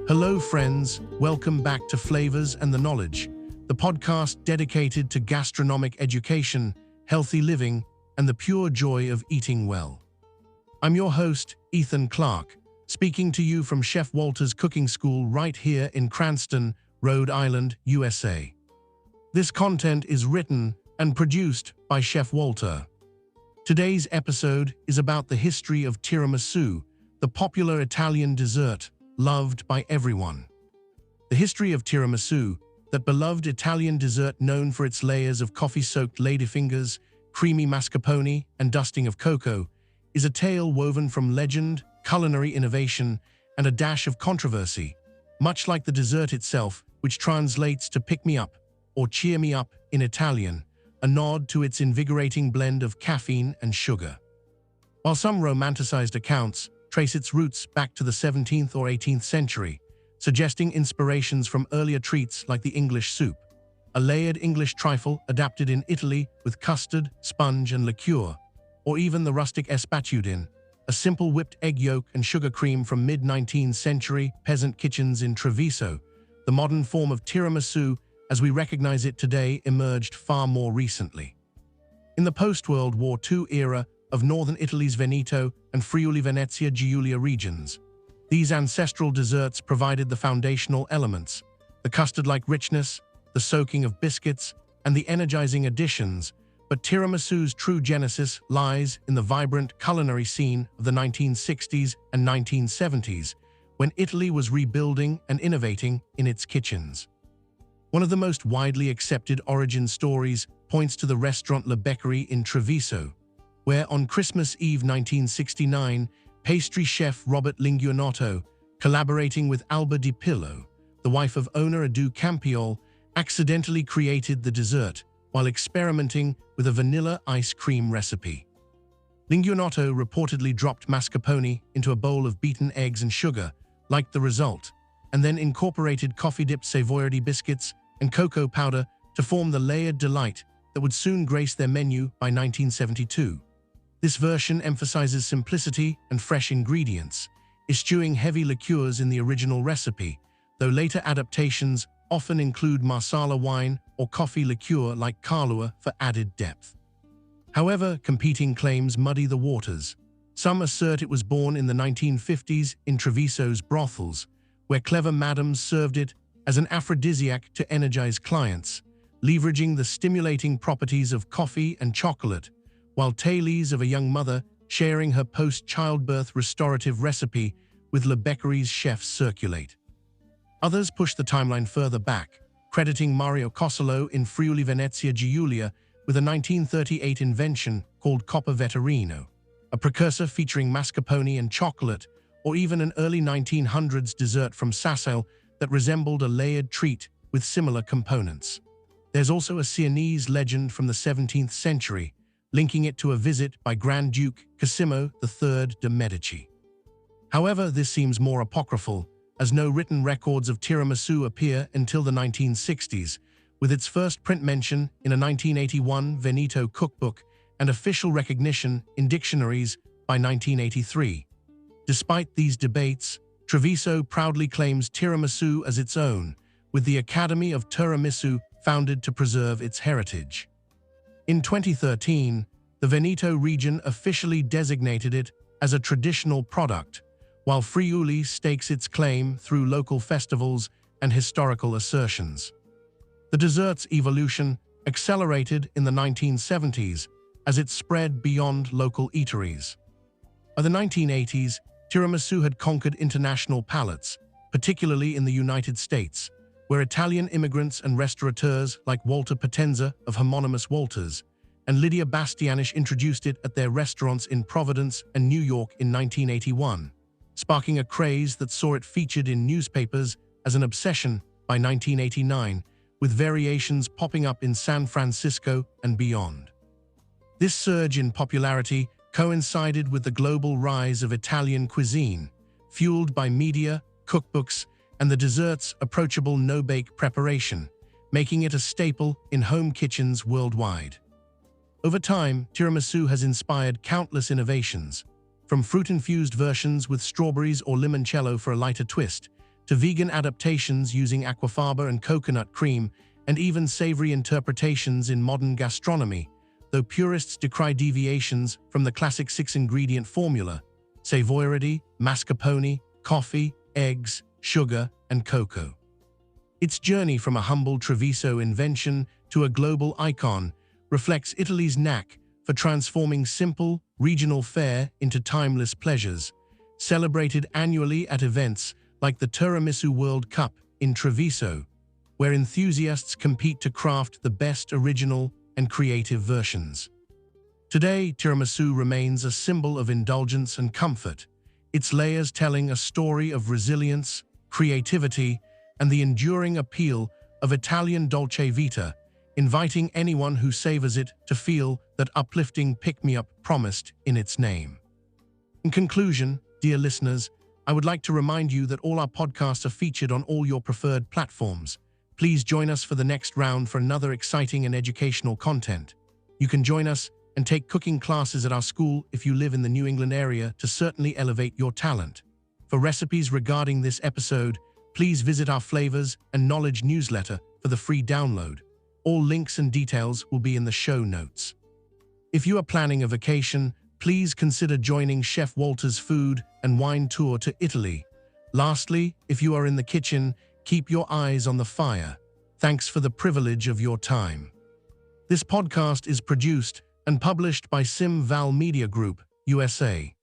Hello friends, welcome back to Flavors and the Knowledge, the podcast dedicated to gastronomic education, healthy living, and the pure joy of eating well. I'm your host, Ethan Clark, speaking to you from Chef Walter's cooking school right here in Cranston, Rhode Island, USA. This content is written and produced by Chef Walter. Today's episode is about the history of tiramisu, the popular Italian dessert loved by everyone. The history of tiramisu, that beloved Italian dessert known for its layers of coffee-soaked ladyfingers, creamy mascarpone, and dusting of cocoa, is a tale woven from legend, culinary innovation, and a dash of controversy, much like the dessert itself, which translates to pick me up or cheer me up in Italian, a nod to its invigorating blend of caffeine and sugar. While some romanticized accounts trace its roots back to the 17th or 18th century, suggesting inspirations from earlier treats like the English soup, a layered English trifle adapted in Italy with custard, sponge, and liqueur, or even the rustic Sbatudin, a simple whipped egg yolk and sugar cream from mid-19th century peasant kitchens in Treviso. The modern form of tiramisu, as we recognize it today, emerged far more recently. In the post-World War II era of northern Italy's Veneto and Friuli-Venezia Giulia regions, these ancestral desserts provided the foundational elements: the custard-like richness, the soaking of biscuits, and the energizing additions. But tiramisu's true genesis lies in the vibrant culinary scene of the 1960s and 1970s, when Italy was rebuilding and innovating in its kitchens. One of the most widely accepted origin stories points to the restaurant La Beccaria in Treviso, where on Christmas Eve 1969, pastry chef Roberto Linguanotto, collaborating with Alba di Pillo, the wife of owner Ado Campeol, accidentally created the dessert while experimenting with a vanilla ice cream recipe. Linguanotto reportedly dropped mascarpone into a bowl of beaten eggs and sugar, liked the result, and then incorporated coffee-dipped savoiardi biscuits and cocoa powder to form the layered delight that would soon grace their menu by 1972. This version emphasizes simplicity and fresh ingredients, eschewing heavy liqueurs in the original recipe, though later adaptations often include marsala wine or coffee liqueur like Kahlua for added depth. However, competing claims muddy the waters. Some assert it was born in the 1950s in Treviso's brothels, where clever madams served it as an aphrodisiac to energize clients, leveraging the stimulating properties of coffee and chocolate, while tales of a young mother sharing her post-childbirth restorative recipe with La Beccaria's chefs circulate. Others push the timeline further back, crediting Mario Cosolo in Friuli-Venezia Giulia with a 1938 invention called Coppa Vetturino, a precursor featuring mascarpone and chocolate, or even an early 1900s dessert from Sasel that resembled a layered treat with similar components. There's also a Sienese legend from the 17th century, linking it to a visit by Grand Duke Cosimo III de' Medici. However, this seems more apocryphal, as no written records of tiramisu appear until the 1960s, with its first print mention in a 1981 Veneto cookbook and official recognition in dictionaries by 1983. Despite these debates, Treviso proudly claims tiramisu as its own, with the Academy of Tiramisu founded to preserve its heritage. In 2013, the Veneto region officially designated it as a traditional product, while Friuli stakes its claim through local festivals and historical assertions. The dessert's evolution accelerated in the 1970s as it spread beyond local eateries. By the 1980s, tiramisu had conquered international palates, particularly in the United States, where Italian immigrants and restaurateurs like Walter Potenza of homonymous Walters and Lidia Bastianich introduced it at their restaurants in Providence and New York in 1981, sparking a craze that saw it featured in newspapers as an obsession by 1989, with variations popping up in San Francisco and beyond. This surge in popularity coincided with the global rise of Italian cuisine, fueled by media, cookbooks, and the dessert's approachable no-bake preparation, making it a staple in home kitchens worldwide. Over time, tiramisu has inspired countless innovations, from fruit-infused versions with strawberries or limoncello for a lighter twist, to vegan adaptations using aquafaba and coconut cream, and even savory interpretations in modern gastronomy, though purists decry deviations from the classic six-ingredient formula: savourity, mascarpone, coffee, eggs, sugar, and cocoa. Its journey from a humble Treviso invention to a global icon reflects Italy's knack for transforming simple, regional fare into timeless pleasures, celebrated annually at events like the Tiramisu World Cup in Treviso, where enthusiasts compete to craft the best original and creative versions. Today, tiramisu remains a symbol of indulgence and comfort, its layers telling a story of resilience, creativity, and the enduring appeal of Italian dolce vita, inviting anyone who savors it to feel that uplifting pick-me-up promised in its name. In conclusion, dear listeners, I would like to remind you that all our podcasts are featured on all your preferred platforms. Please join us for the next round for another exciting and educational content. You can join us and take cooking classes at our school if you live in the New England area to certainly elevate your talent. For recipes regarding this episode, please visit our Flavors and Knowledge newsletter for the free download. All links and details will be in the show notes. If you are planning a vacation, please consider joining Chef Walter's food and wine tour to Italy. Lastly, if you are in the kitchen, keep your eyes on the fire. Thanks for the privilege of your time. This podcast is produced and published by Sim Val Media Group, USA.